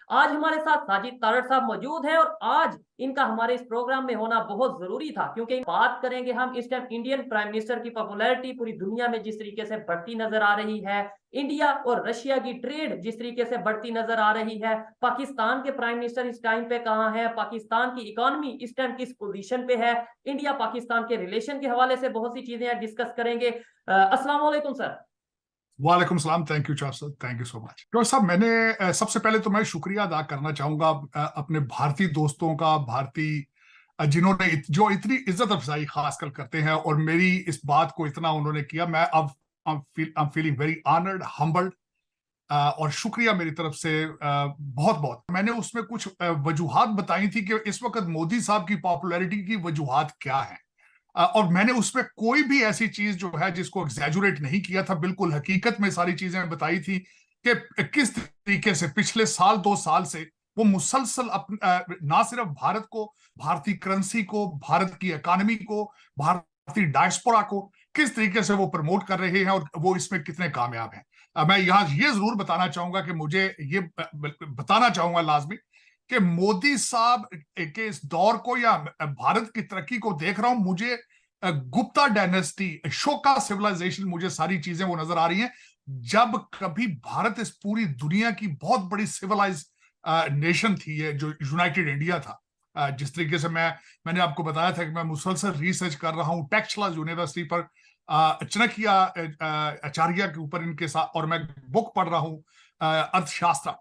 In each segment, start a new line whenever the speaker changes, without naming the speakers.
आज हमारे साथ साजिद तारड़ साहब मौजूद हैं और आज इनका हमारे इस प्रोग्राम में होना बहुत जरूरी था, क्योंकि बात करेंगे हम इस टाइम इंडियन प्राइम मिनिस्टर की पॉपुलैरिटी पूरी दुनिया में जिस तरीके से बढ़ती नजर आ रही है, इंडिया और रशिया की ट्रेड जिस तरीके से बढ़ती नजर आ रही है, पाकिस्तान के प्राइम मिनिस्टर इस टाइम पे कहां है, पाकिस्तान की इकोनॉमी इस टाइम किस पोजीशन पे है, इंडिया पाकिस्तान के रिलेशन के हवाले से बहुत सी चीजें डिस्कस करेंगे। अस्सलाम वालेकुम सर।
वालेकुम सलाम। थैंक यू चौर साहब, थैंक यू सो मच। चौर साहब, मैंने सबसे पहले तो मैं शुक्रिया अदा करना चाहूंगा अपने भारतीय दोस्तों का, भारतीय जिन्होंने जो इतनी इज्जत अफजाई खासकर करते हैं और मेरी इस बात को इतना उन्होंने किया। मैं अब I am feeling very honoured, humbled, और शुक्रिया मेरी तरफ से बहुत बहुत। मैंने उसमें कुछ वजूहात बताई थी कि इस वक्त मोदी साहब की पॉपुलैरिटी की वजूहात क्या है, और मैंने उसमें कोई भी ऐसी चीज जो है जिसको एग्जैजुरेट नहीं किया था, बिल्कुल हकीकत में सारी चीजें बताई थी कि किस तरीके से पिछले साल 2 साल से वो मुसलसल ना सिर्फ भारत को, भारतीय करेंसी को, भारत की इकोनॉमी को, भारतीय डायस्पोरा को किस तरीके से वो प्रमोट कर रहे हैं और वो इसमें कितने कामयाब हैं। मैं यहाँ ये जरूर बताना चाहूंगा कि मुझे ये बताना चाहूंगा लाजमी कि मोदी साहब के इस दौर को या भारत की तरक्की को देख रहा हूं, मुझे गुप्ता डायनेस्टी, अशोका सिविलाइजेशन, मुझे सारी चीजें वो नजर आ रही हैं। जब कभी भारत इस पूरी दुनिया की बहुत बड़ी सिविलाइज नेशन थी, ये जो यूनाइटेड इंडिया था, जिस तरीके से मैंने आपको बताया था कि मैं मुसलसल रिसर्च कर रहा हूँ टेक्सला यूनिवर्सिटी पर, चाणक्य आचार्य के ऊपर इनके साथ, और मैं बुक पढ़ रहा हूँ अर्थशास्त्र।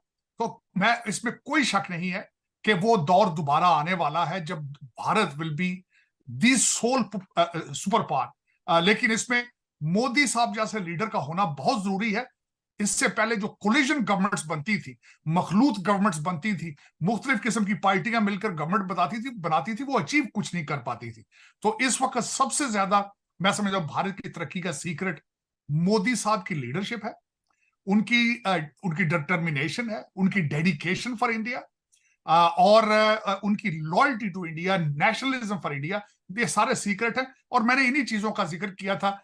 तो मैं इसमें कोई शक नहीं है कि वो दौर दोबारा आने वाला है जब Bharat will be the sole super power. लेकिन इसमें मोदी साहब जैसे लीडर का होना बहुत जरूरी है। इससे पहले जो कोलिजन गवर्नमेंट्स बनती थी, मखलूत गवर्नमेंट्स बनती थी, मुख्तलिफ किस्म की पार्टियां मिलकर गवर्नमेंट बनाती थी, वो अचीव कुछ नहीं कर पाती थी। तो इस वक्त सबसे ज्यादा मैं समझता हूं भारत की तरक्की का सीक्रेट मोदी साहब की लीडरशिप है, उनकी डिटर्मिनेशन है, उनकी डेडिकेशन फॉर इंडिया, और उनकी loyalty to India, nationalism for India. ये सारे सीक्रेट हैं और मैंने इन्हीं चीजों का जिक्र किया था।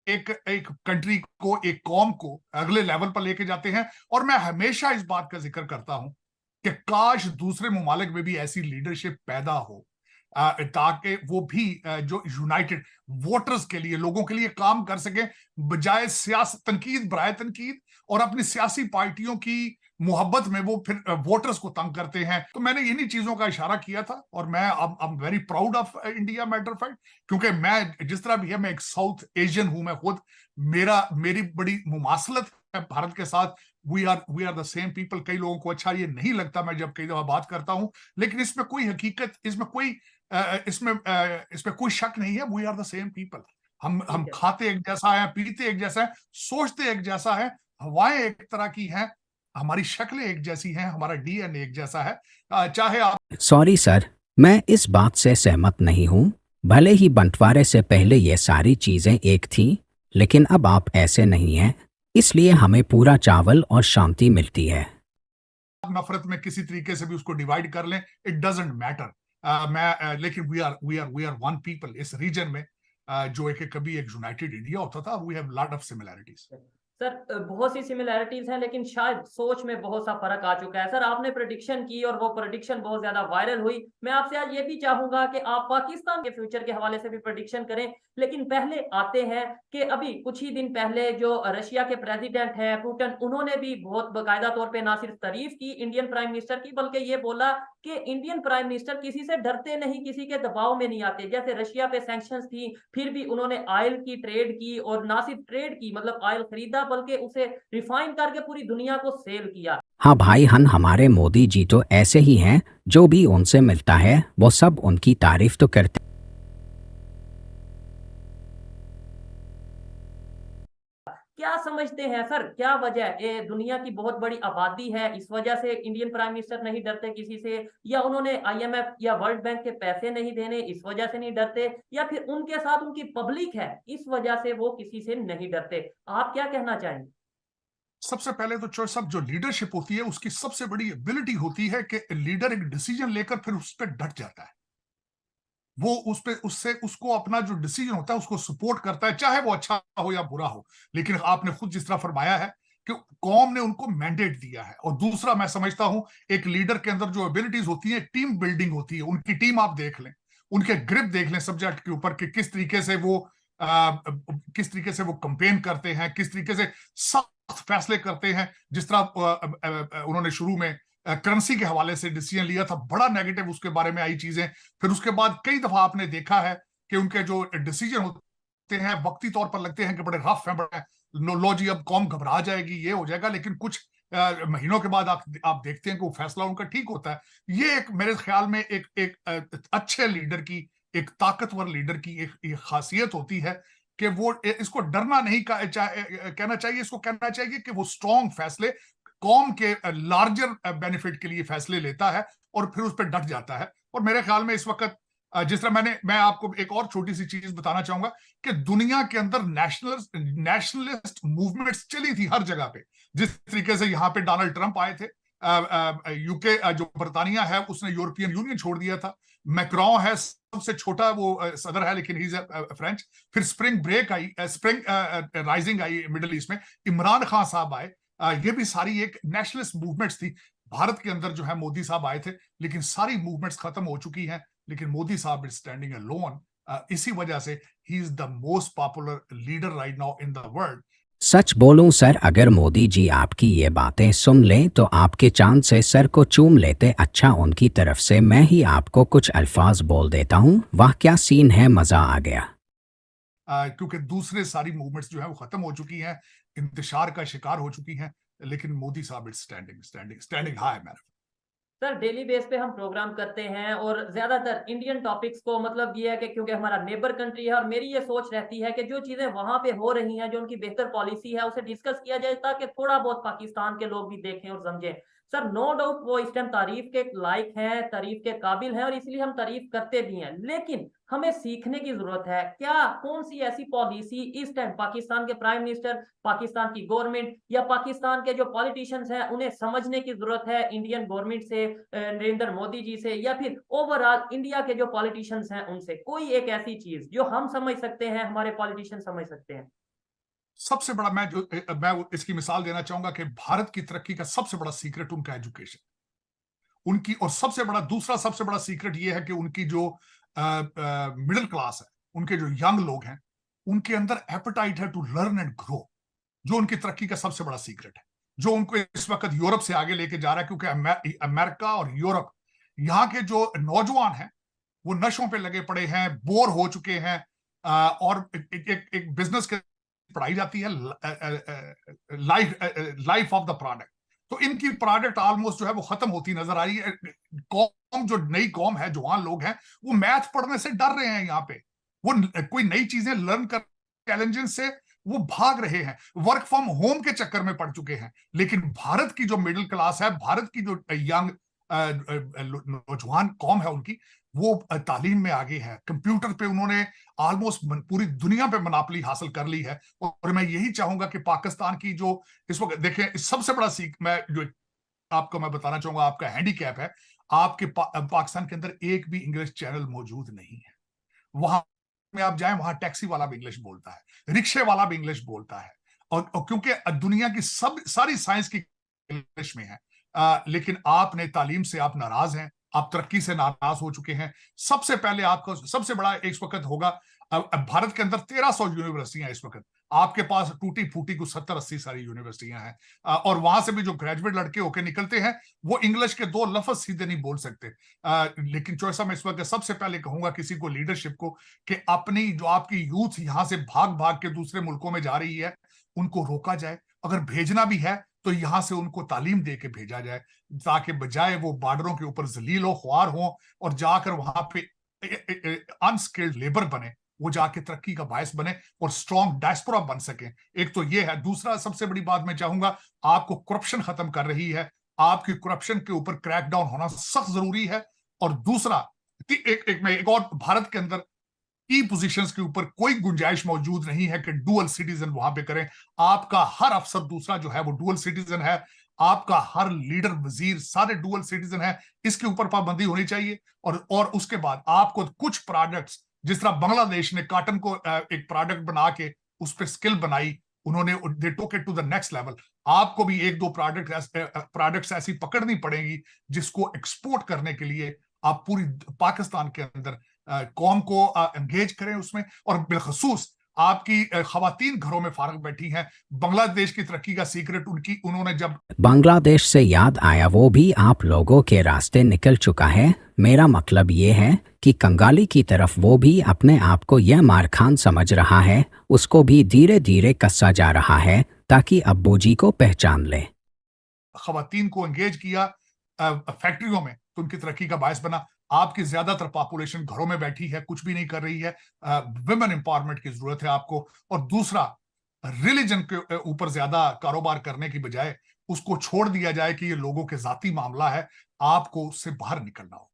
एक एक कंट्री को, एक कौम को अगले लेवल पर लेके जाते हैं, और मैं हमेशा इस बात का जिक्र करता हूं कि काश दूसरे ममालिक में भी ऐसी लीडरशिप पैदा हो, ताकि वो भी जो यूनाइटेड वोटर्स के लिए, लोगों के लिए काम कर सके, बजाय सियासत तनकीद बराए तनकीद और अपनी सियासी पार्टियों की मोहब्बत में वो फिर वोटर्स को तंग करते हैं। तो मैंने इन्हीं चीजों का इशारा किया था और मैं I am very proud of India, matter of fact, क्योंकि मैं जिस तरह भी है, मैं एक साउथ एशियन हूं, मैं खुद, मेरी बड़ी मुमासलत है भारत के साथ। We are the same people. कई लोगों को अच्छा ये नहीं लगता मैं जब कई दफा बात करता हूं, लेकिन इसमें कोई हकीकत, इसमें कोई शक नहीं है। We are the same people. हम खाते एक जैसा है, पीते एक जैसा है, सोचते एक जैसा है, हवाएं एक तरह की हैं, हमारी शक्लें एक जैसी हैं, हमारा डीएनए एक जैसा है। चाहे आप
सॉरी सर, मैं इस बात से सहमत नहीं हूँ। भले ही बंटवारे से पहले ये सारी चीजें एक थीं, लेकिन अब आप ऐसे नहीं हैं, इसलिए हमें पूरा चावल और शांति मिलती है।
नफरत में किसी तरीके से भी उसको डिवाइड कर लें, इट डजंट मैटर। लेकिन वी आर वन पीपल इस रीजन में, जो एक कभी एक यूनाइटेड इंडिया होता था। We have lot of similarities.
Sir बहुत सी सिमिलैरिटीज हैं, लेकिन शायद सोच में बहुत सा फर्क आ चुका है। सर आपने प्रेडिक्शन की और वो प्रेडिक्शन बहुत ज्यादा वायरल हुई। मैं आपसे आज ये भी चाहूंगा कि आप पाकिस्तान के फ्यूचर के हवाले से भी प्रेडिक्शन करें, लेकिन पहले आते हैं कि अभी कुछ ही दिन पहले जो रशिया के प्रेसिडेंट हैं पुतिन, उन्होंने भी बहुत बाकायदा तौर पे ना सिर्फ तारीफ की इंडियन प्राइम मिनिस्टर की, बल्कि ये बोला कि इंडियन प्राइम मिनिस्टर किसी से डरते नहीं, किसी के दबाव में नहीं आते। जैसे रशिया पे सैंक्शंस थी, फिर भी उन्होंने ऑयल की ट्रेड की, और ना सिर्फ ट्रेड की मतलब ऑयल खरीदा, बल्कि उसे रिफाइन करके पूरी दुनिया को सेल किया।
हाँ भाई हन, हमारे मोदी जी तो ऐसे ही हैं, जो भी उनसे मिलता है वो सब उनकी तारीफ तो करते।
क्या समझते हैं सर, क्या वजह, ये दुनिया की बहुत बड़ी आबादी है, इस वजह से इंडियन प्राइम मिनिस्टर नहीं डरते किसी से, या उन्होंने आईएमएफ या वर्ल्ड बैंक के पैसे नहीं देने इस वजह से नहीं डरते, या फिर उनके साथ उनकी पब्लिक है इस वजह से वो किसी से नहीं डरते? आप क्या कहना चाहेंगे?
सबसे पहले तो चॉइस ऑफ जो लीडरशिप होती है, उसकी सबसे बड़ी एबिलिटी होती है कि लीडर एक डिसीजन लेकर फिर उस पर डट जाता है। वो उस पे उससे उसको अपना जो डिसीजन होता है उसको सपोर्ट करता है, चाहे वो अच्छा हो या बुरा हो। लेकिन आपने खुद जिस तरह फरमाया है कि कौम ने उनको मैंडेट दिया है। और दूसरा मैं समझता हूं एक लीडर के अंदर जो एबिलिटीज होती है, टीम बिल्डिंग होती है। उनकी टीम आप देख लें, उनके ग्रिप देख लें सब्जेक्ट के ऊपर कि किस तरीके से वो कंपेन करते हैं, किस तरीके से सख्त फैसले करते हैं। जिस तरह उन्होंने शुरू में करेंसी के हवाले से डिसीजन लिया था, बड़ा नेगेटिव उसके बारे में आई चीजें। फिर उसके बाद कई दफा आपने देखा है कि उनके जो डिसीजन होते हैं वक्ती तौर पर लगते हैं कि बड़े रफ हैं, बड़े लो जी अब कौम घबरा जाएगी, ये हो जाएगा, लेकिन कुछ महीनों के बाद आप देखते हैं कि वो फैसला उनका ठीक होता है। ये एक मेरे ख्याल में एक अच्छे लीडर की, एक ताकतवर लीडर की एक खासियत होती है कि वो इसको डरना नहीं कहना चाहिए, इसको कहना चाहिए कि वो स्ट्रॉन्ग फैसले कौम के लार्जर बेनिफिट के लिए फैसले लेता है और फिर उस पर डट जाता है। और मेरे ख्याल में इस वक्त जिस तरह मैं आपको एक और छोटी सी चीज बताना चाहूंगा कि दुनिया के अंदर नेशनलिस्ट मूवमेंट्स चली थी हर जगह पे। जिस तरीके से यहाँ पे डोनाल्ड ट्रंप आए थे, यूके जो बरतानिया है उसने यूरोपियन यूनियन छोड़ दिया था। मैक्रोन है, सबसे छोटा वो सदर है लेकिन ही इज फ्रेंच। फिर स्प्रिंग राइजिंग आई मिडिल ईस्ट में, इमरान खान साहब आए। ये भी सारी एक नेशनलिस्ट मूवमेंट्स थी। भारत के अंदर जो है मोदी साहब आए थे, लेकिन सारी मूवमेंट्स खत्म हो चुकी हैं। लेकिन मोदी साहब इज स्टैंडिंग अलोन। इसी वजह से ही is the most popular leader right now in the world.
सच बोलूं सर, अगर मोदी जी आपकी ये बातें सुन लें तो आपके चांद से सर को चूम लेते। अच्छा, उनकी तरफ से मैं ही आपको कुछ अल्फाज बोल देता हूं। वाह क्या सीन है, मजा आ गया।
क्योंकि दूसरे सारी मूवमेंट्स जो है वो खत्म हो चुकी हैं, इंतशार का शिकार हो चुकी हैं, लेकिन मोदी साहब is standing high man.
Sir daily base पे हम प्रोग्राम करते हैं और ज्यादातर इंडियन टॉपिक्स को, मतलब ये है कि क्योंकि हमारा नेबर कंट्री है और मेरी ये सोच रहती है कि जो चीजें वहां पे हो रही हैं, जो उनकी बेहतर पॉलिसी है, उसे डिस्कस किया जाए ताकि थोड़ा बहुत पाकिस्तान के लोग भी देखें और समझें। सर नो डाउट वो इस टाइम तारीफ के लायक हैं, तारीफ के काबिल हैं और इसलिए हम तारीफ करते भी हैं, लेकिन हमें सीखने की जरूरत है। क्या कौन सी ऐसी पॉलिसी इस टाइम पाकिस्तान के प्राइम मिनिस्टर, पाकिस्तान की गवर्नमेंट या पाकिस्तान के जो पॉलिटिशियंस हैं उन्हें समझने की जरूरत है इंडियन गवर्नमेंट से, नरेंद्र मोदी जी से, या फिर ओवरऑल इंडिया के जो पॉलिटिशियंस हैं उनसे? कोई एक ऐसी चीज जो हम समझ सकते हैं, हमारे पॉलिटिशियन समझ सकते हैं?
सबसे बड़ा मैं इसकी मिसाल देना चाहूंगा कि भारत की तरक्की का सबसे बड़ा सीक्रेट उनका एजुकेशन, उनकी, और दूसरा सबसे बड़ा सीक्रेट ये है कि उनकी जो मिडिल क्लास है, उनके जो यंग लोग हैं, उनके अंदर एपेटाइट है टू लर्न एंड ग्रो, जो उनकी तरक्की का सबसे बड़ा सीक्रेट है, जो उनको इस वक्त यूरोप से आगे लेके जा रहा है। क्योंकि अमेरिका और यूरोप, यहाँ के जो नौजवान हैं वो नशों पे लगे पड़े हैं, बोर हो चुके हैं, और एक बिजनेस के पढ़ाई जाती है लाइफ ऑफ द प्रोडक्ट। तो इनकी प्रोडक्ट ऑलमोस्ट जो है वो खत्म होती नजर आ रही है। कौम, जो नई कौम है, जवान लोग हैं, वो मैथ पढ़ने से डर रहे हैं। यहाँ पे वो कोई नई चीजें लर्न कर, चैलेंजेस से वो भाग रहे हैं, वर्क फ्रॉम होम के चक्कर में पड़ चुके हैं। लेकिन भारत की जो मिडिल क्लास है, भारत की जो यंग नौजवान कौम है, उनकी वो तालीम में आगे है। कंप्यूटर पे उन्होंने ऑलमोस्ट पूरी दुनिया पे मनापली हासिल कर ली है। और मैं यही चाहूंगा कि पाकिस्तान की जो इस वक्त देखें, सबसे बड़ा सीख मैं बताना चाहूंगा, आपका हैंडीकैप है, आपके पाकिस्तान के अंदर एक भी इंग्लिश चैनल मौजूद नहीं है। वहां में आप जाएं, वहां टैक्सी वाला भी इंग्लिश बोलता है, रिक्शे वाला भी इंग्लिश बोलता है, और क्योंकि दुनिया की सारी साइंस की इंग्लिश में है। लेकिन आपने तालीम से आप नाराज हैं, आप तरक्की से नाराज हो चुके हैं। सबसे पहले आपको सबसे बड़ा इस वक्त होगा, भारत के अंदर 1300 यूनिवर्सिटियां इस वक्त, आपके पास टूटी फूटी कुछ 70-80 सारी यूनिवर्सिटियां हैं, और वहां से भी जो ग्रेजुएट लड़के होकर निकलते हैं वो इंग्लिश के 2 लफ्ज सीधे नहीं बोल सकते। लेकिन चौसा मैं इस वक्त सबसे पहले कहूंगा किसी को, लीडरशिप को, कि अपनी जो आपकी यूथ यहां से भाग भाग के दूसरे मुल्कों में जा रही है, उनको रोका जाए। अगर भेजना भी है तो यहां से उनको तालीम दे के भेजा जाए, ताकि बजाय वो बॉर्डरों के ऊपर जलील हो ख्वार हो और जाकर वहां पे अनस्किल्ड लेबर बने, वो जाके तरक्की का बायस बने और स्ट्रॉन्ग डायस्पोरा बन सके। एक तो ये है। दूसरा सबसे बड़ी बात मैं चाहूंगा, आपको करप्शन खत्म कर रही है, आपकी करप्शन के ऊपर क्रैकडाउन होना सख्त जरूरी है। और दूसरा एक और, भारत के अंदर की पोजीशंस के ऊपर कोई गुंजाइश मौजूद नहीं है कि डुअल सिटीजन वहां पे करें। आपका हर अफसर दूसरा जो है वो डुअल सिटीजन है, आपका हर लीडर, वजीर, सारे डुअल सिटीजन है। इसके ऊपर पाबंदी होनी चाहिए। और उसके बाद आपको कुछ प्रोडक्ट्स, जिस तरह बांग्लादेश ने कॉटन को एक प्रोडक्ट बना के उस पर स्किल बनाई, उन्होंने they took it to the next level. आपको भी एक दो प्रोडक्ट्स ऐसी पकड़नी पड़ेगी जिसको एक्सपोर्ट करने के लिए आप पूरी पाकिस्तान के अंदर कौम को एंगेज करें उसमें। और बिलखसूस आपकी खवातीन घरों में फारग बैठी हैं, बांग्लादेश की तरक्की का सीक्रेट उन्होंने जब
बांग्लादेश से याद आया, वो भी आप लोगों के रास्ते निकल चुका है। मेरा मतलब ये है कि कंगाली की तरफ वो भी अपने आप को यह मारखान समझ रहा है, उसको भी धीरे धीरे कसा जा रहा है ताकि अब्बू जी को पहचान ले।
खवातीन को एंगेज किया फैक्ट्रियों में, तो उनकी तरक्की का बायस बना। आपकी ज्यादातर पॉपुलेशन घरों में बैठी है, कुछ भी नहीं कर रही है। विमेन एम्पावरमेंट की जरूरत है आपको। और दूसरा, रिलीजन के ऊपर ज्यादा कारोबार करने की बजाय उसको छोड़ दिया जाए कि ये लोगों के जाती मामला है, आपको उससे बाहर निकलना होगा।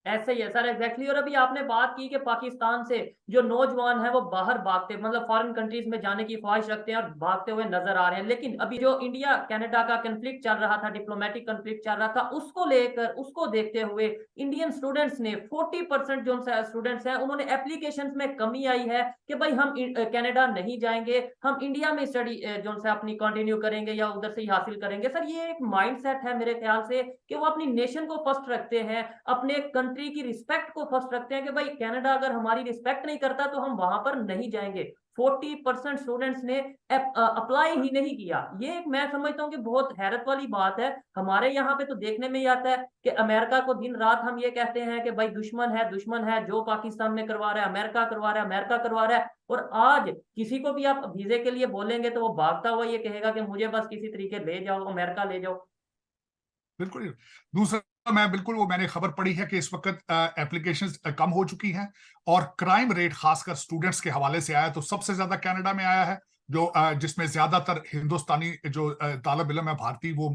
ऐसे ही है सर, एग्जैक्टली। और अभी आपने बात की कि पाकिस्तान से जो नौजवान है वो बाहर भागते, मतलब फॉरेन कंट्रीज में जाने की ख्वाहिश रखते हैं और भागते हुए नजर आ रहे हैं। लेकिन अभी जो इंडिया कनाडा का कन्फ्लिक्ट चल रहा था, डिप्लोमेटिक कन्फ्लिक्ट चल रहा था, उसको लेकर, उसको देखते हुए इंडियन स्टूडेंट्स ने 40% जो स्टूडेंट्स हैं उन्होंने एप्लीकेशन में कमी आई है कि भाई हम कनाडा नहीं जाएंगे, हम इंडिया में स्टडी जो है अपनी कंटिन्यू करेंगे या उधर से ही हासिल करेंगे। सर ये एक माइंडसेट है मेरे ख्याल से कि वो अपनी नेशन को फर्स्ट रखते हैं, अपने कंट्री की रिस्पेक्ट को फर्स्ट रखते हैं कि भाई कनाडा अगर हमारी रिस्पेक्ट नहीं करता तो हम वहां पर नहीं जाएंगे। 40% स्टूडेंट्स ने अप्लाई ही नहीं किया। ये एक मैं समझता हूँ कि बहुत हैरत वाली बात है। हमारे यहाँ पे तो देखने में ही आता है कि अमेरिका को दिन रात हम ये कहते हैं कि भाई दुश्मन है, दुश्मन है, जो पाकिस्तान में करवा रहा है अमेरिका करवा रहा है, अमेरिका करवा रहा है। और आज किसी को भी आप वीजे के लिए बोलेंगे तो वो भागता हुआ ये कहेगा कि मुझे बस किसी तरीके ले जाओ, अमेरिका ले जाओ।
बिल्कुल। दूसरा, मैंने खबर पढ़ी है कि इस वक्त एप्लीकेशंस कम हो चुकी हैं और क्राइम रेट खासकर स्टूडेंट्स के हवाले से आया तो सबसे ज्यादा कनाडा में आया है, जो जिसमें ज्यादातर हिंदुस्तानी जो तालिब इल्म है भारतीय वो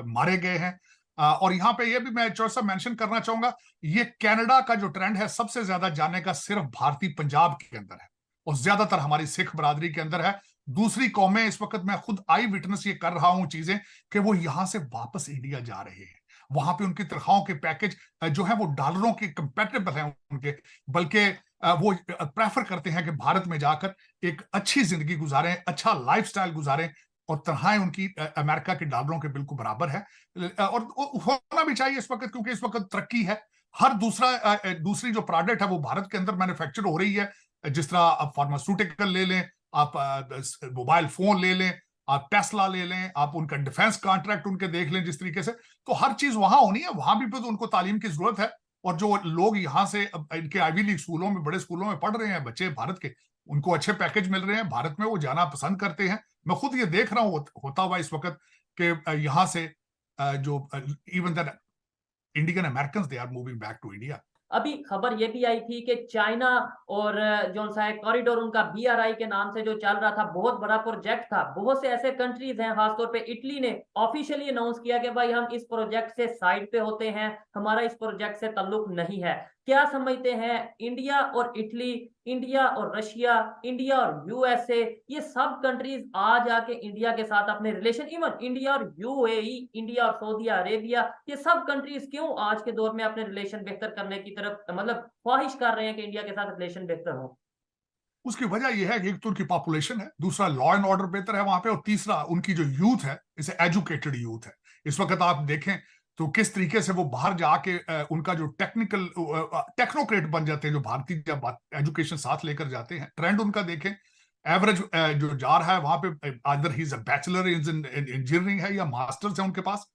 मारे गए हैं। और यहाँ पे ये भी मैं थोड़ा सा मेंशन करना चाहूंगा, ये कनाडा का जो ट्रेंड है सबसे ज्यादा जाने का सिर्फ भारतीय पंजाब के अंदर है और ज्यादातर हमारी सिख बरादरी के अंदर है। दूसरी कौमें, इस वक्त मैं खुद आई विटनेस ये कर रहा हूं चीजें कि वो यहां से वापस इंडिया जा रहे हैं। वहां पे उनकी तनख्वाहों के पैकेज जो है वो डॉलरों के कंपेटेबल हैं उनके, बल्कि वो प्रेफर करते हैं कि भारत में जाकर एक अच्छी जिंदगी गुजारें, अच्छा लाइफस्टाइल गुजारें, और तनख्वाहें उनकी अमेरिका के डॉलरों के बिल्कुल बराबर है। और होना भी चाहिए इस वक्त, क्योंकि इस वक्त तरक्की है। हर दूसरी जो प्रोडक्ट है वो भारत के अंदर मैन्युफैक्चर हो रही है। जिस तरह आप फार्मास्यूटिकल ले लें, आप मोबाइल फोन ले लें, आप टेस्ला ले लें, आप उनका डिफेंस कॉन्ट्रैक्ट उनके देख लें जिस तरीके से, तो हर चीज वहां होनी है। वहां भी तो उनको तालीम की जरूरत है। और जो लोग यहाँ से इनके आईवी लीग स्कूलों में, बड़े स्कूलों में पढ़ रहे हैं बच्चे भारत के, उनको अच्छे पैकेज मिल रहे हैं भारत में, वो जाना पसंद करते हैं। मैं खुद ये देख रहा हूँ होता हुआ इस वक्त कि यहाँ से जो even that Indian American they are moving back to India.
अभी खबर ये भी आई थी कि चाइना और जो सा कॉरिडोर उनका BRI के नाम से जो चल रहा था, बहुत बड़ा प्रोजेक्ट था। बहुत से ऐसे कंट्रीज हैं, खासतौर पे इटली ने ऑफिशियली अनाउंस किया कि भाई हम इस प्रोजेक्ट से साइड पे होते हैं, हमारा इस प्रोजेक्ट से ताल्लुक नहीं है। क्या समझते हैं इंडिया और इटली, इंडिया और रशिया, इंडिया और USA, ये सब कंट्रीज आज आके इंडिया के साथ अपने रिलेशन, इवन इंडिया और UAE, इंडिया और सऊदी अरेबिया, ये सब कंट्रीज क्यों आज के दौर में अपने रिलेशन बेहतर करने की तरफ मतलब ख्वाहिश कर रहे हैं कि इंडिया के साथ रिलेशन बेहतर हो?
उसकी वजह यह है कि एक तो उनकी पॉपुलेशन है, दूसरा लॉ एंड ऑर्डर बेहतर है वहां पे, और तीसरा उनकी जो यूथ है, इसे एजुकेटेड यूथ है। इस वक्त आप देखें तो किस तरीके से वो बाहर जाके उनका जो टेक्नोक्रेट बन जाते हैं, जो भारतीय जब एजुकेशन साथ लेकर जाते हैं। ट्रेंड उनका देखें, एवरेज जो जा रहा है वहां पे, either he is a bachelor in engineering है या मास्टर्स है उनके पास।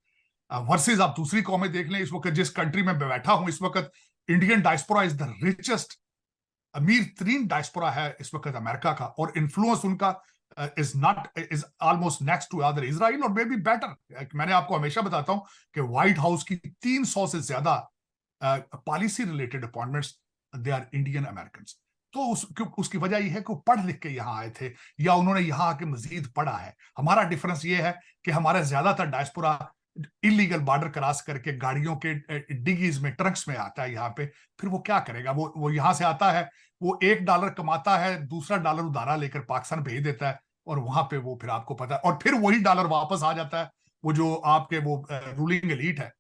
वर्सेज आप दूसरी कौमें देख लें, इस वक्त जिस कंट्री में मैं बैठा हूं इस वक्त, Indian diaspora is the richest, अमीर तरीन डायस्पोरा है इस वक्त अमेरिका का, और इन्फ्लुएंस उनका is almost next to other Israel or maybe better। मैंने आपको हमेशा बताता हूं कि व्हाइट हाउस की 300 से ज्यादा policy related appointments they are Indian American. तो उसकी वजह यह है कि वो पढ़ लिख के यहाँ आए थे या उन्होंने यहाँ आके मजीद पढ़ा है। हमारा डिफरेंस ये है कि हमारे ज्यादातर डायस्पोरा इलीगल बॉर्डर क्रॉस करके गाड़ियों के डिगीज में, ट्रंक्स में आता है यहाँ पे। फिर वो क्या करेगा? वो यहाँ से आता है, वो $1 कमाता है, दूसरा $1 उधारा लेकर पाकिस्तान भेज देता है, और वहां पे वो फिर आपको पता है, और फिर वही $1 वापस आ जाता है। वो जो आपके वो रूलिंग एलीट है,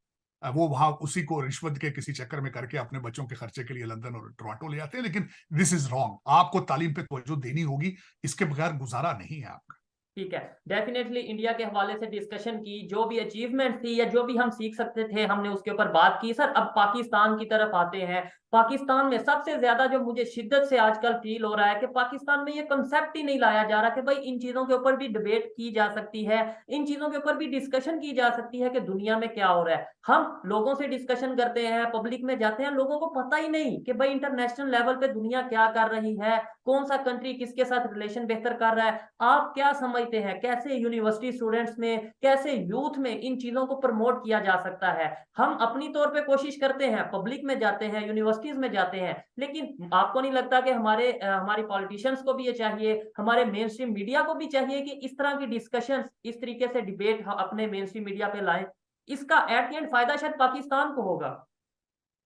वो वहां उसी को रिश्वत के किसी चक्कर में करके अपने बच्चों के खर्चे के लिए लंदन और टोरंटो ले जाते हैं। लेकिन दिस इज रॉन्ग। आपको तालीम पे तवज्जो देनी होगी, इसके बगैर गुजारा नहीं है आपका।
ठीक है, डेफिनेटली इंडिया के हवाले से डिस्कशन की, जो भी अचीवमेंट थी या जो भी हम सीख सकते थे हमने उसके ऊपर बात की। सर अब पाकिस्तान की तरफ आते हैं। पाकिस्तान में सबसे ज्यादा जो मुझे शिद्दत से आजकल फील हो रहा है कि पाकिस्तान में ये कंसेप्ट ही नहीं लाया जा रहा कि भाई इन चीजों के ऊपर भी डिबेट की जा सकती है, इन चीजों के ऊपर भी डिस्कशन की जा सकती है कि दुनिया में क्या हो रहा है। हम लोगों से डिस्कशन करते हैं, पब्लिक में जाते हैं, लोगों को पता ही नहीं कि भाई इंटरनेशनल लेवल पे दुनिया क्या कर रही है, कौन सा कंट्री किसके साथ रिलेशन बेहतर कर रहा है। आप क्या समझते हैं कैसे यूनिवर्सिटी स्टूडेंट्स में, कैसे यूथ में इन चीजों को प्रमोट किया जा सकता है? हम अपनी तौर पे कोशिश करते हैं, पब्लिक में जाते हैं, यूनिवर्सिटीज में जाते हैं, लेकिन आपको नहीं लगता कि हमारी पॉलिटिशियंस को भी ये चाहिए, हमारे मेन स्ट्रीम मीडिया को भी चाहिए कि इस तरह की डिस्कशन, इस तरीके से डिबेट अपने मेन स्ट्रीम मीडिया पे लाएं? इसका एट द एंड फायदा शायद पाकिस्तान को होगा।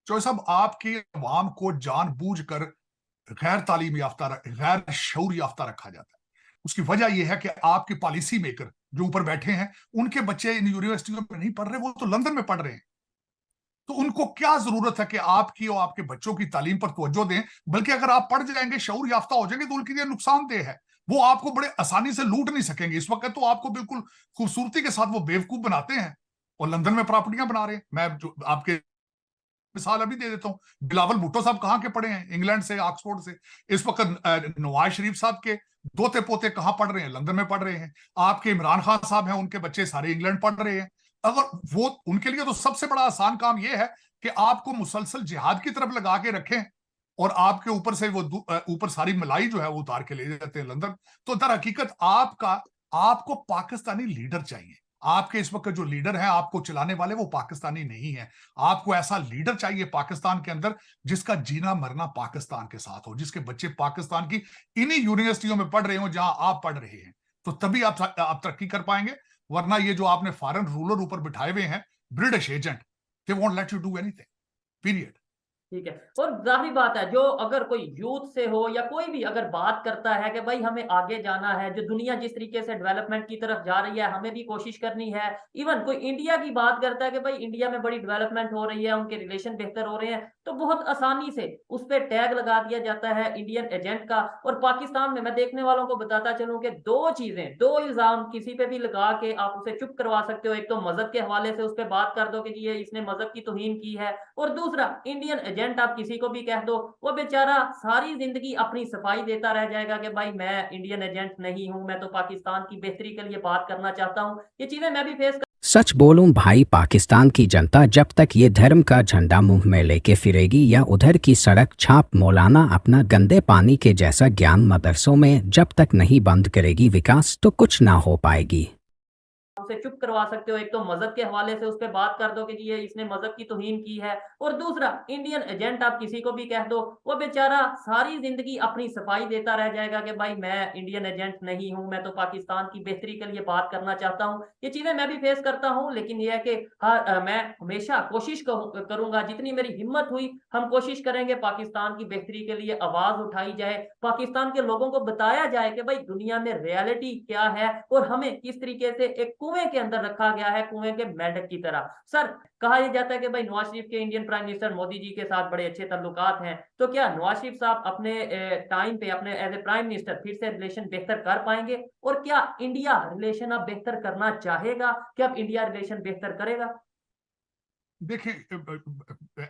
जो साहब आपकी अवाम को जानबूझकर गैर तालीम याफ्ता, गैर शऊर याफ्ता रखा जाता है। उसकी वजह यह है कि आपके पॉलिसी मेकर जो ऊपर बैठे हैं, उनके बच्चे इन यूनिवर्सिटियों में नहीं पढ़ रहे, वो तो लंदन में पढ़ रहे हैं। तो उनको क्या जरूरत है कि आपकी और आपके बच्चों की तालीम पर तवज्जो दें? बल्कि अगर आप पढ़ जाएंगे, शऊर याफ्ता हो जाएंगे, तो उनके लिए नुकसानदेह है। वो आपको बड़े आसानी से लूट नहीं सकेंगे। इस वक्त तो आपको बिल्कुल खूबसूरती के साथ वो बेवकूफ बनाते हैं और लंदन में प्रॉपर्टियां बना रहे हैं। मैं जो आपके मिसाल अभी दे देता हूं, बिलावल भुट्टो साहब कहां के पढ़े हैं? इंग्लैंड से, ऑक्सफोर्ड से। इस वक्त नवाज शरीफ साहब के दोते पोते कहां पढ़ रहे हैं? लंदन में पढ़ रहे हैं। आपके इमरान खान साहब हैं, उनके बच्चे सारे इंग्लैंड पढ़ रहे हैं। अगर वो, उनके लिए तो सबसे बड़ा आसान काम यह है कि आपको मुसलसल जिहाद की तरफ लगा के रखें और आपके ऊपर से वो ऊपर सारी मलाई जो है वो उतार के ले जाते हैं लंदन। तो दर हकीकत आपको पाकिस्तानी लीडर चाहिए। आपके इस वक्त जो लीडर हैं, आपको चलाने वाले, वो पाकिस्तानी नहीं है। आपको ऐसा लीडर चाहिए पाकिस्तान के अंदर जिसका जीना मरना पाकिस्तान के साथ हो, जिसके बच्चे पाकिस्तान की इन्हीं यूनिवर्सिटियों में पढ़ रहे हो जहां आप पढ़ रहे हैं। तो तभी आप तरक्की कर पाएंगे। वरना ये जो आपने फॉरेन रूलर ऊपर बिठाए हुए हैं, British agent, they won't let you do anything, period.
ठीक है, और जाहिर बात है, जो अगर कोई यूथ से हो या कोई भी अगर बात करता है कि भाई हमें आगे जाना है, जो दुनिया जिस तरीके से डेवलपमेंट की तरफ जा रही है हमें भी कोशिश करनी है। इवन कोई इंडिया की बात करता है कि भाई इंडिया में बड़ी डेवलपमेंट हो रही है, उनके रिलेशन बेहतर हो रहे हैं, तो बहुत आसानी से उस पर टैग लगा दिया जाता है इंडियन एजेंट का। और पाकिस्तान में मैं देखने वालों को बताता चलूं कि दो इल्जाम किसी पे भी लगा के आप उसे चुप करवा सकते हो। एक तो मजहब के हवाले से उस पर बात कर दो कि ये इसने मजहब की तौहीन की है, और दूसरा इंडियन एजेंट आप किसी को भी कह दो, वो बेचारा सारी जिंदगी अपनी सफाई देता रह जाएगा कि भाई मैं इंडियन एजेंट नहीं हूं, मैं तो पाकिस्तान की बेहतरी के लिए बात करना चाहता हूं। ये चीजें मैं भी फेस
सच बोलूं भाई, पाकिस्तान की जनता जब तक ये धर्म का झंडा मुंह में लेके फिरेगी या उधर की सड़क छाप मौलाना अपना गंदे पानी के जैसा ज्ञान मदरसों में जब तक नहीं बंद करेगी विकास, तो कुछ ना हो पाएगी।
उसे चुप करवा सकते हो। एक तो मजहब के हवाले से उस पर बात कर दो कि ये इसने मजहब की तौहीन की है, और दूसरा इंडियन एजेंट आप किसी को भी कह दो, वो बेचारा सारी जिंदगी अपनी सफाई देता रह जाएगा कि भाई मैं इंडियन एजेंट नहीं हूं, मैं तो पाकिस्तान की बेहतरी के लिए बात करना चाहता हूं। ये चीजें मैं भी फेस करता हूं, लेकिन यह है कि मैं हमेशा कोशिश करूंगा, जितनी मेरी हिम्मत हुई हम कोशिश करेंगे पाकिस्तान की बेहतरी के लिए आवाज उठाई जाए, पाकिस्तान के लोगों को बताया जाए कि भाई दुनिया में रियलिटी क्या है और हमें किस तरीके से एक कुएं के अंदर रखा गया है, कुएं के मेंढक की तरह। सर कहा यह जाता है कि भाई नवाज शरीफ के Indian prime minister Modi ji के साथ बड़े अच्छे ताल्लुकात हैं, तो क्या नवाज शरीफ साहब अपने टाइम पे अपने एज ए प्राइम मिनिस्टर फिर से रिलेशन बेहतर कर पाएंगे? और क्या इंडिया रिलेशन अब बेहतर करना चाहेगा? क्या अब इंडिया रिलेशन बेहतर करेगा?
देखिए,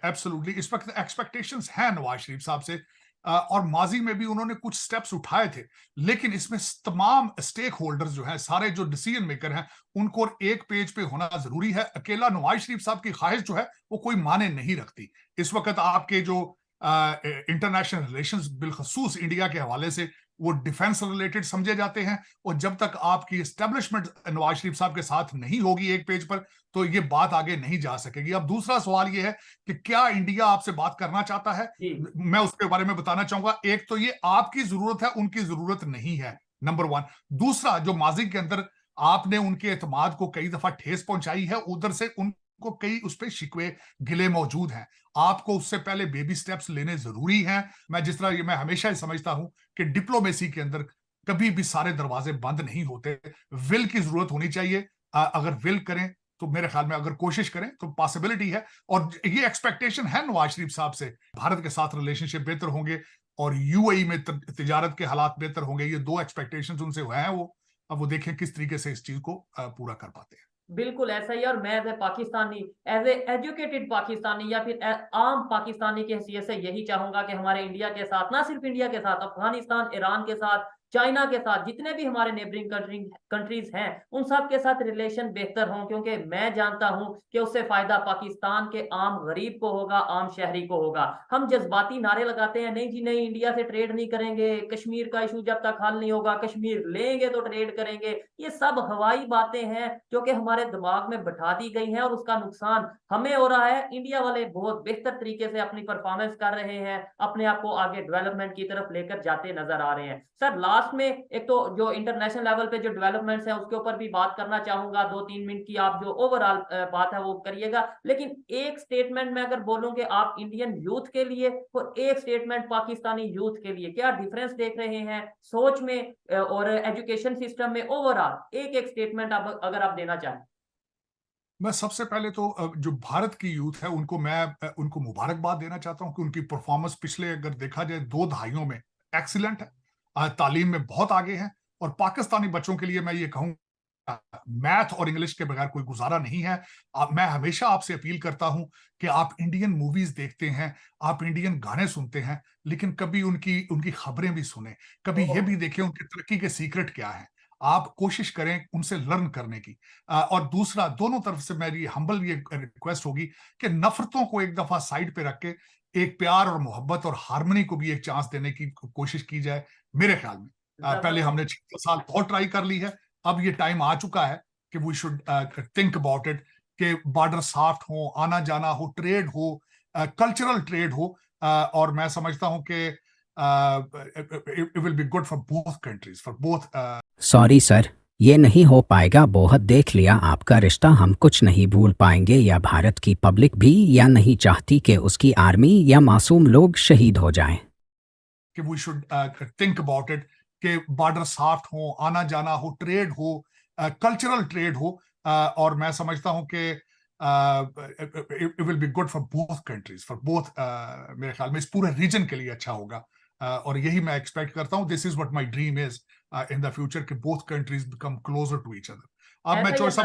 एब्सोल्युटली इस वक्त एक्सपेक्टेशंस हैं नवाज शरीफ साहब से, और माजी में भी उन्होंने कुछ स्टेप्स उठाए थे। लेकिन इसमें तमाम स्टेक होल्डर्स जो हैं, सारे जो डिसीजन मेकर हैं, उनको एक पेज पे होना जरूरी है। अकेला नवाज शरीफ साहब की ख्वाहिश जो है वो कोई माने नहीं रखती। इस वक्त आपके जो इंटरनेशनल रिलेशंस बिलखसूस इंडिया के हवाले से वो डिफेंस रिलेटेड समझे जाते हैं, और जब तक आपकी एस्टेब्लिशमेंट नवाज शरीफ साहब के साथ नहीं होगी एक पेज पर, तो ये बात आगे नहीं जा सकेगी। अब दूसरा सवाल ये है कि क्या इंडिया आपसे बात करना चाहता है? मैं उसके बारे में बताना चाहूंगा। एक तो ये आपकी जरूरत है, उनकी जरूरत नहीं है, नंबर वन। दूसरा, जो माजी के अंदर आपने उनके एतमाद को कई दफा ठेस पहुंचाई है, उधर से उनको कई उस पर शिकवे गिले मौजूद हैं। आपको उससे पहले बेबी स्टेप्स लेने जरूरी हैं। मैं जिस तरह मैं हमेशा ही समझता हूं कि डिप्लोमेसी के अंदर कभी भी सारे दरवाजे बंद नहीं होते। विल की जरूरत होनी चाहिए। अगर विल करें तो मेरे ख्याल में, अगर कोशिश करें तो पॉसिबिलिटी है। और ये एक्सपेक्टेशन है नवाज शरीफ साहब से, भारत के साथ रिलेशनशिप बेहतर होंगे और यूएई में तिजारत के हालात बेहतर होंगे। ये दो एक्सपेक्टेशंस उनसे हुए हैं। वो अब वो देखें किस तरीके से इस चीज को पूरा कर पाते हैं।
बिल्कुल ऐसा ही। और मैं as a Pakistani, as a educated Pakistani या फिर आम पाकिस्तानी की हैसियत से यही चाहूंगा कि हमारे इंडिया के साथ, ना सिर्फ इंडिया के साथ, अफगानिस्तान, ईरान के साथ, चाइना के साथ, जितने भी हमारे नेबरिंग कंट्रीज हैं, उन सब के साथ रिलेशन बेहतर हों, क्योंकि मैं जानता हूं कि उससे फायदा पाकिस्तान के आम गरीब को होगा, आम शहरी को होगा। हम जज्बाती नारे लगाते हैं, नहीं जी नहीं, इंडिया से ट्रेड नहीं करेंगे, कश्मीर का इशू जब तक हल नहीं होगा, कश्मीर लेंगे तो ट्रेड करेंगे। ये सब हवाई बातें हैं जो कि हमारे दिमाग में बैठा दी गई हैं, और उसका नुकसान हमें हो रहा है। इंडिया वाले बहुत बेहतर तरीके से अपनी परफॉर्मेंस कर रहे हैं, अपने आप को आगे डेवलपमेंट की तरफ लेकर जाते नजर आ रहे हैं। सर लास्ट में एक तो जो इंटरनेशनल लेवल पे जो डेवलपमेंट्स हैं उसके ऊपर भी बात करना चाहूंगा, 2-3 मिनट की आप जो ओवरऑल बात है वो करिएगा। लेकिन एक स्टेटमेंट में अगर बोलूं कि आप इंडियन यूथ के लिए और एक स्टेटमेंट पाकिस्तानी यूथ के लिए क्या डिफरेंस देख रहे हैं सोच में और एजुकेशन सिस्टम में, ओवरऑल एक एक स्टेटमेंट आप अगर आप देना चाहें।
मैं सबसे पहले तो जो भारत की यूथ है उनको मुबारकबाद देना चाहता हूं कि उनकी परफॉर्मेंस पिछले अगर देखा जाए 2 दहाइयों में एक्सीलेंट है, तालीम में बहुत आगे हैं। और पाकिस्तानी बच्चों के लिए मैं ये कहूंगा, मैथ और इंग्लिश के बगैर कोई गुजारा नहीं है। मैं हमेशा आपसे अपील करता हूं कि आप इंडियन मूवीज देखते हैं, आप इंडियन गाने सुनते हैं, लेकिन कभी उनकी खबरें भी सुने, कभी ये भी देखें उनकी तरक्की के सीक्रेट क्या है। आप कोशिश करें उनसे लर्न करने की। और दूसरा, दोनों तरफ से मेरी हम्बल ये रिक्वेस्ट होगी कि नफरतों को एक दफा साइड पे रख के एक प्यार और मोहब्बत और हार्मनी को भी एक चांस देने की कोशिश की जाए। मेरे ख्याल में पहले हमने 6 साल बहुत ट्राई कर ली है, अब ये टाइम आ चुका है कि we should think about it, कि बॉर्डर सॉफ्ट हो, आना जाना हो, ट्रेड हो, कल्चरल ट्रेड हो। और मैं समझता हूं कि it will be good for both countries, for both.
Sorry sir, ये नहीं हो पाएगा। बहुत देख लिया आपका रिश्ता, हम कुछ नहीं भूल पाएंगे, या भारत की पब्लिक भी या नहीं चाहती कि उसकी आर्मी या मासूम लोग शहीद हो जाएं।
कि we should think about it, कि बॉर्डर सॉफ्ट हो, आना जाना हो, ट्रेड हो, कल्चरल ट्रेड हो। और मैं समझता हूं कि it will be good for both countries, for both. मेरे ख्याल में इस पूरे रीजन के लिए अच्छा होगा। और यही मैं एक्सपेक्ट करता हूं। This is what my dream is in the future, कि both countries become closer to each other. अब मैं चॉइस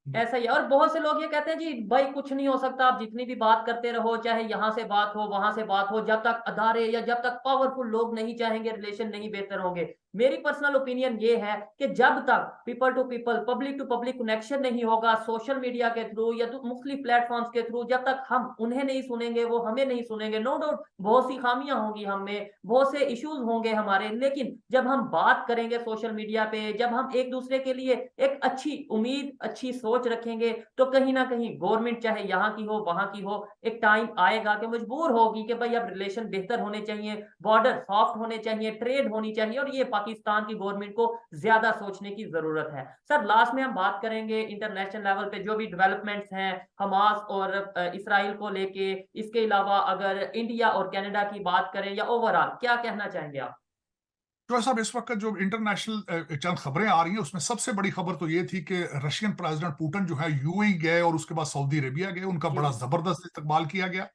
ऐसा ही है। और बहुत से लोग ये कहते हैं जी भाई कुछ नहीं हो सकता, आप जितनी भी बात करते रहो, चाहे यहाँ से बात हो वहां से बात हो, जब तक अदारे या जब तक पावरफुल लोग नहीं चाहेंगे रिलेशन नहीं बेहतर होंगे। मेरी पर्सनल ओपिनियन ये है कि जब तक people to people, public to public connection नहीं होगा सोशल मीडिया के थ्रू या मुख्तलिफ प्लेटफॉर्म्स के थ्रू, जब तक हम उन्हें नहीं सुनेंगे वो हमें नहीं सुनेंगे। नो डाउट बहुत सी खामियां होंगी हम में, बहुत से इश्यूज होंगे हमारे, लेकिन जब हम बात करेंगे सोशल मीडिया पे, जब हम एक दूसरे के लिए एक अच्छी उम्मीद, अच्छी सोच रखेंगे, तो कहीं ना कहीं गवर्नमेंट चाहे यहाँ की हो वहां की हो, एक टाइम आएगा कि मजबूर होगी कि भाई अब रिलेशन बेहतर होने चाहिए, बॉर्डर सॉफ्ट होने चाहिए, ट्रेड होनी चाहिए, और ये पाकिस्तान की गवर्नमेंट को ज्यादा सोचने की जरूरत है। सर लास्ट में हम बात करेंगे इंटरनेशनल लेवल पे जो भी डेवलपमेंट्स हैं हमास और इसराइल को लेके, इसके अलावा अगर इंडिया और कनाडा की बात करें या ओवरऑल क्या कहना चाहेंगे आप?
तो साहब, इस वक्त जो इंटरनेशनल चंद खबरें आ रही हैं उसमें सबसे बड़ी खबर तो ये थी कि रशियन प्रेसिडेंट पुतिन जो है यूएई गए और उसके बाद सऊदी अरेबिया गए, उनका बड़ा जबरदस्त इस्तकबाल किया गया।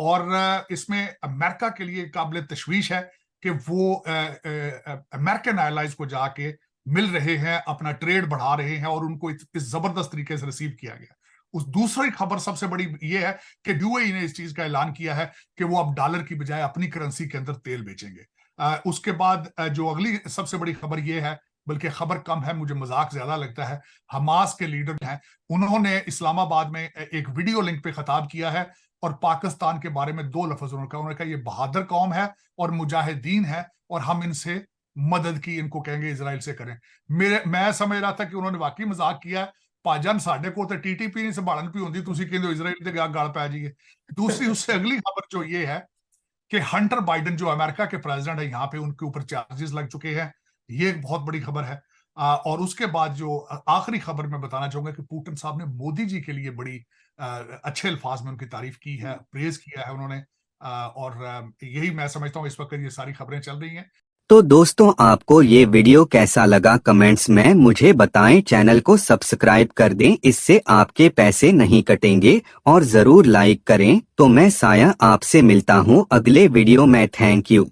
और इसमें अमेरिका के लिए काबिल तशवीश है कि वो अमेरिकन एयरलाइंस को जाके मिल रहे हैं, अपना ट्रेड बढ़ा रहे हैं, और उनको इस जबरदस्त तरीके से रिसीव किया गया। उस दूसरी खबर सबसे बड़ी ये है कि यूएई ने इस चीज का ऐलान किया है कि वो अब डॉलर की बजाय अपनी करेंसी के अंदर तेल बेचेंगे। उसके बाद जो अगली सबसे बड़ी खबर ये है, बल्कि खबर कम है, मुझे मजाक ज्यादा लगता है, हमास के लीडर हैं, उन्होंने इस्लामाबाद में एक वीडियो लिंक पे खिताब किया है और पाकिस्तान के बारे में 2 लफ्ज उन्होंने कहा ये बहादुर कौम है और मुजाहिदीन है, और हम इनसे मदद की इनको कहेंगे इजराइल से करें। मैं समझ रहा था कि उन्होंने वाकई मजाक किया है। भाजन साडे को तो टीटीपी नहीं संभालन पी होंगी, तुसी कहंदे इजराइल के गल पै जाइए। दूसरी उससे अगली खबर जो ये है कि हंटर बाइडन जो अमेरिका के प्रेसिडेंट है, यहाँ पे उनके ऊपर चार्जेस लग चुके हैं। ये एक बहुत बड़ी खबर है। और उसके बाद जो आखिरी खबर मैं बताना चाहूंगा कि पुतिन साहब ने मोदी जी के लिए बड़ी अच्छे अल्फाज में उनकी तारीफ की है, प्रेज किया है उन्होंने। और यही मैं समझता हूँ इस वक्त ये सारी खबरें चल रही हैं।
तो दोस्तों, आपको ये वीडियो कैसा लगा कमेंट्स में मुझे बताएं। चैनल को सब्सक्राइब कर दें, इससे आपके पैसे नहीं कटेंगे, और जरूर लाइक करें। तो मैं साया आपसे मिलता हूँ अगले वीडियो में। Thank you.